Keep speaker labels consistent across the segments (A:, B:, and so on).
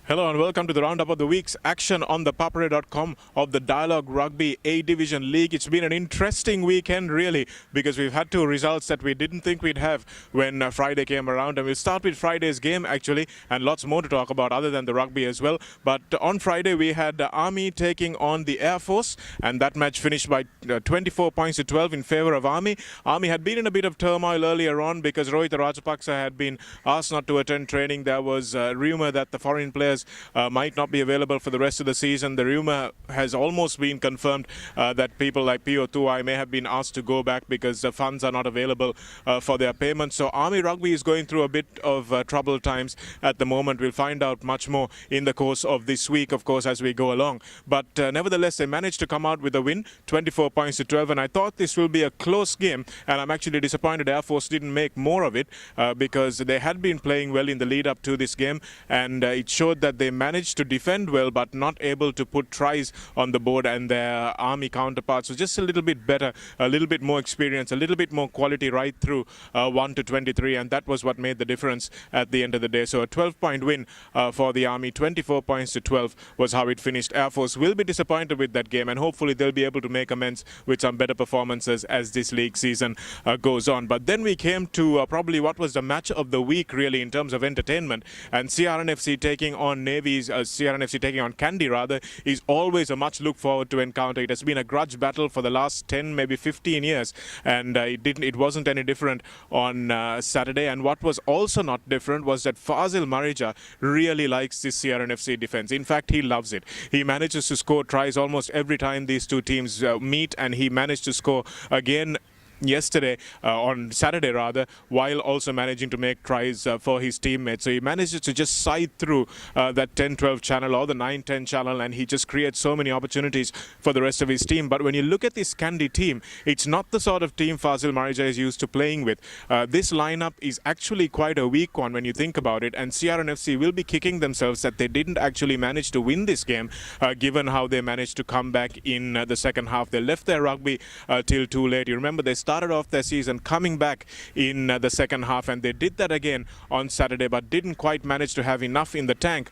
A: Hello and welcome to the Roundup of the Week's action on ThePapare.com of the Dialog Rugby A-Division League. It's been an interesting weekend, really, because we've had two results that we didn't think we'd have when Friday came around. And we'll start with Friday's game, actually, and lots more to talk about other than the rugby as well. But on Friday, we had Army taking on the Air Force, and that match finished by 24 points to 12 in favour of Army. Army had been in a bit of turmoil earlier on because Rohit Rajapaksa had been asked not to attend training. There was a rumour that the foreign players might not be available for the rest of the season. The rumour has almost been confirmed that people like Pio Tuai may have been asked to go back because the funds are not available for their payments. So Army Rugby is going through a bit of troubled times at the moment. We'll find out much more in the course of this week, of course, as we go along. But nevertheless, they managed to come out with a win, 24 points to 12. And I thought this will be a close game. And I'm actually disappointed Air Force didn't make more of it because they had been playing well in the lead up to this game. And it showed that they managed to defend well but not able to put tries on the board, and their Army counterparts were just a little bit better, a little bit more experience, a little bit more quality right through 1 to 23, and that was what made the difference at the end of the day. So a 12-point win for the Army, 24 points to 12 was how it finished. Air Force will be disappointed with that game, and hopefully they'll be able to make amends with some better performances as this league season goes on. But then we came to probably what was the match of the week really in terms of entertainment, and CRNFC taking on Navy's CRNFC taking on Kandy rather is always a much look forward to encounter. It has been a grudge battle for the last 10 maybe 15 years, and it wasn't any different on Saturday. And what was also not different was that Fazil Marija really likes this CRNFC defense. In fact, he loves it. He manages to score tries almost every time these two teams meet, and he managed to score again yesterday, on Saturday rather, while also managing to make tries for his teammates. So he manages to just side through that 10-12 channel or the 9-10 channel, and he just creates so many opportunities for the rest of his team. But when you look at this Kandy team, it's not the sort of team Fazil Marija is used to playing with. This lineup is actually quite a weak one when you think about it, and CRNFC will be kicking themselves that they didn't actually manage to win this game, given how they managed to come back in the second half. They left their rugby till too late. You remember they started off their season coming back in the second half, and they did that again on Saturday but didn't quite manage to have enough in the tank.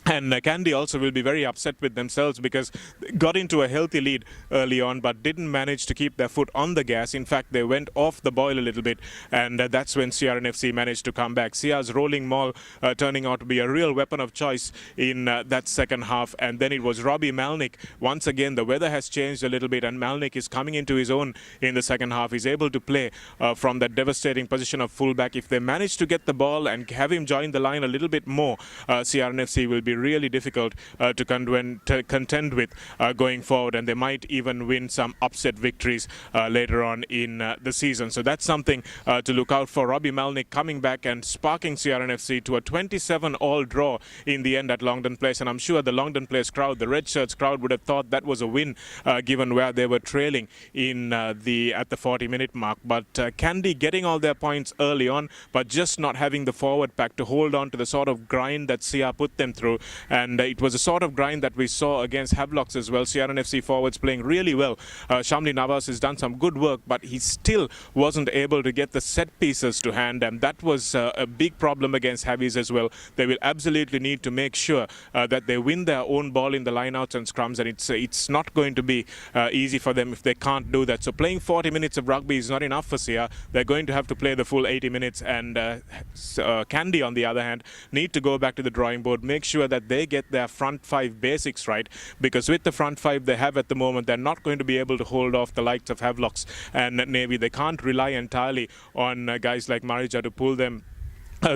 A: And Kandy also will be very upset with themselves because they got into a healthy lead early on but didn't manage to keep their foot on the gas. In fact, they went off the boil a little bit, and that's when CRNFC managed to come back. Sia's rolling maul turning out to be a real weapon of choice in that second half. And then it was Robbie Malnick. Once again, the weather has changed a little bit, and Malnick is coming into his own in the second half. He's able to play from that devastating position of fullback. If they manage to get the ball and have him join the line a little bit more, CRNFC will be really difficult to contend with going forward, and they might even win some upset victories later on in the season. So that's something to look out for. Robbie Malnick coming back and sparking CRNFC to a 27-all draw in the end at Longdon Place, and I'm sure the Longdon Place crowd, the red shirts crowd, would have thought that was a win given where they were trailing in at the 40-minute mark. But Kandy getting all their points early on but just not having the forward pack to hold on to the sort of grind that Sia put them through. And it was a sort of grind that we saw against Havelocks as well. CRNFC forwards playing really well. Shamli Navas has done some good work, but he still wasn't able to get the set pieces to hand, and that was a big problem against Havies as well. They will absolutely need to make sure that they win their own ball in the lineouts and scrums, and it's not going to be easy for them if they can't do that. So playing 40 minutes of rugby is not enough for Sia. They're going to have to play the full 80 minutes, and Kandy, on the other hand, need to go back to the drawing board, make sure that they get their front five basics right, because with the front five they have at the moment, they're not going to be able to hold off the likes of Havelocks and Navy. They can't rely entirely on guys like Marija to pull them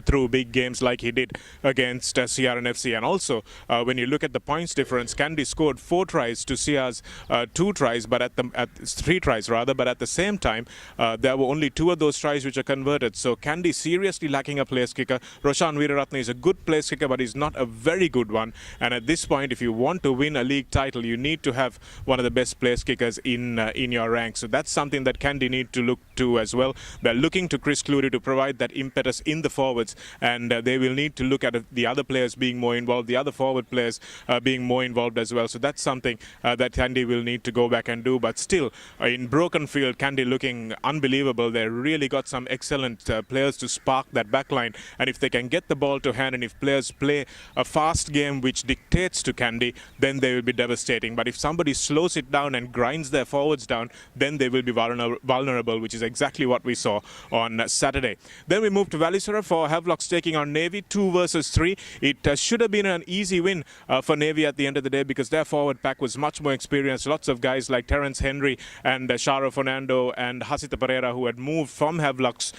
A: through big games like he did against CRNFC. And also, when you look at the points difference, Kandy scored 4 tries to Sia's 2 tries, but at 3 tries rather. But at the same time, there were only 2 of those tries which are converted. So Kandy seriously lacking a place kicker. Roshan Veeraratne is a good place kicker, but he's not a very good one. And at this point, if you want to win a league title, you need to have one of the best place kickers in your ranks. So that's something that Kandy need to look to as well. They're looking to Chris Cludy to provide that impetus in the forward forwards, and they will need to look at the other players being more involved, the other forward players being more involved as well. So that's something that Kandy will need to go back and do. But still, in broken field, Kandy looking unbelievable. They really got some excellent players to spark that backline, and if they can get the ball to hand and if players play a fast game which dictates to Kandy, then they will be devastating. But if somebody slows it down and grinds their forwards down, then they will be vulnerable, which is exactly what we saw on Saturday. Then we move to Valisara for Havelocks taking on Navy, 2 versus 3. It should have been an easy win for Navy at the end of the day because their forward pack was much more experienced. Lots of guys like Terence Henry and Sharo Fernando and Hasita Pereira who had moved from Havelocks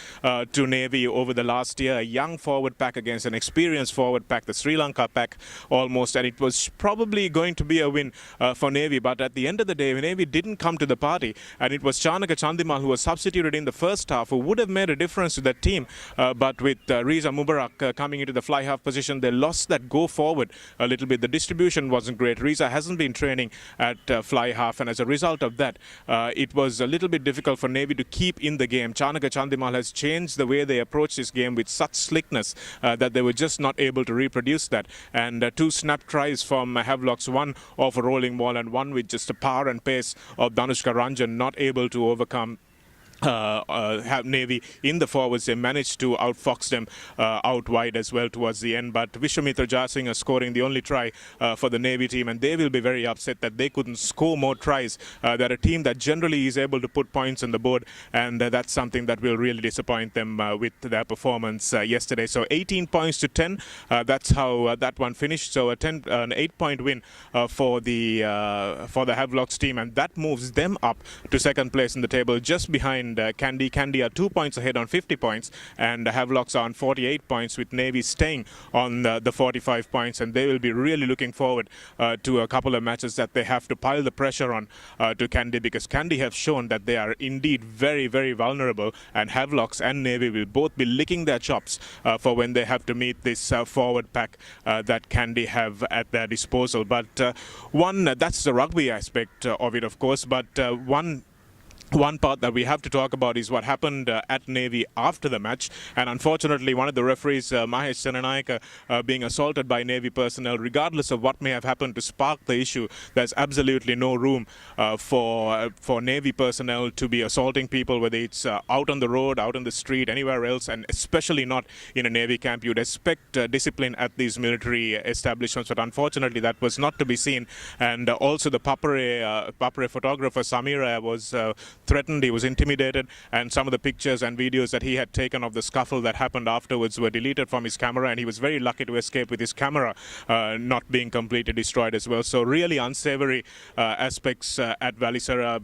A: to Navy over the last year. A young forward pack against an experienced forward pack, the Sri Lanka pack almost, and it was probably going to be a win for Navy. But at the end of the day, Navy didn't come to the party, and it was Chanaka Chandimal who was substituted in the first half who would have made a difference to that team. But with Riza Mubarak coming into the fly half position, they lost that go forward a little bit. The distribution wasn't great. Riza hasn't been training at fly half, and as a result of that, it was a little bit difficult for Navy to keep in the game. Chanaka Chandimal has changed the way they approach this game with such slickness that they were just not able to reproduce that. And 2 snap tries from Havelocks, one off a rolling ball and one with just the power and pace of Danushka Ranjan, not able to overcome have Navy in the forwards. They managed to outfox them out wide as well towards the end. But Vishwamitra Jasingh scoring the only try for the Navy team, and they will be very upset that they couldn't score more tries. They're a team that generally is able to put points on the board, and that's something that will really disappoint them with their performance yesterday. So 18 points to 10. That's how that one finished. So an 8-point win for the Havelocks team, and that moves them up to second place in the table, just behind Kandy. Kandy are 2 points ahead on 50 points, and Havelocks are on 48 points, with Navy staying on the 45 points, and they will be really looking forward to a couple of matches that they have to pile the pressure on to Kandy, because Kandy have shown that they are indeed very, very vulnerable, and Havelocks and Navy will both be licking their chops for when they have to meet this forward pack that Kandy have at their disposal. But that's the rugby aspect of it, of course, but one part that we have to talk about is what happened at Navy after the match, and unfortunately one of the referees, Mahesh Senanayaka, being assaulted by Navy personnel. Regardless of what may have happened to spark the issue, there's absolutely no room for Navy personnel to be assaulting people, whether it's out on the road, out on the street, anywhere else, and especially not in a Navy camp. You'd expect discipline at these military establishments, but unfortunately that was not to be seen. And also the ThePapare photographer Samira was threatened, he was intimidated, and some of the pictures and videos that he had taken of the scuffle that happened afterwards were deleted from his camera, and he was very lucky to escape with his camera not being completely destroyed as well. So really unsavory aspects at Valisara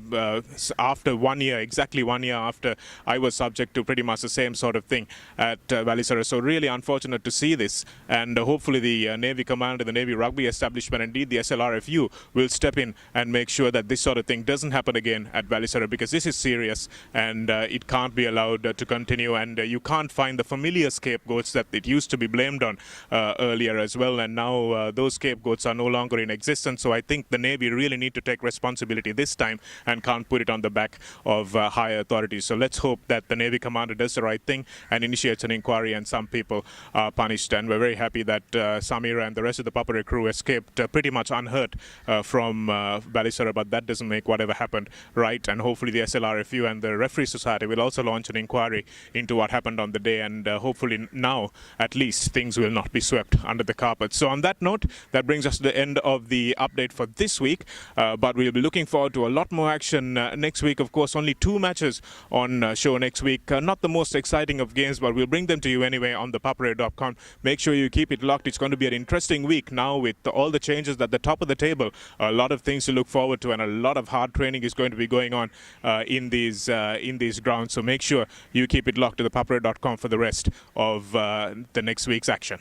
A: after 1 year, exactly 1 year after I was subject to pretty much the same sort of thing at Valisara. So really unfortunate to see this, and hopefully the Navy Command and the Navy Rugby establishment, indeed the SLRFU, will step in and make sure that this sort of thing doesn't happen again at Valisara, because this is serious, and it can't be allowed to continue, and you can't find the familiar scapegoats that it used to be blamed on earlier as well, and now those scapegoats are no longer in existence. So I think the Navy really need to take responsibility this time and can't put it on the back of higher authorities. So let's hope that the Navy commander does the right thing and initiates an inquiry and some people are punished, and we're very happy that Samira and the rest of the ThePapare crew escaped pretty much unhurt from Valisara, but that doesn't make whatever happened right, and hopefully the SLRFU and the Referee Society will also launch an inquiry into what happened on the day, and hopefully now at least things will not be swept under the carpet. So on that note, that brings us to the end of the update for this week, but we'll be looking forward to a lot more action next week. Of course, only 2 matches on show next week. Not the most exciting of games, but we'll bring them to you anyway on ThePapare.com. Make sure you keep it locked. It's going to be an interesting week now with all the changes at the top of the table. A lot of things to look forward to, and a lot of hard training is going to be going on in these grounds. So make sure you keep it locked to ThePapare.com for the rest of the next week's action.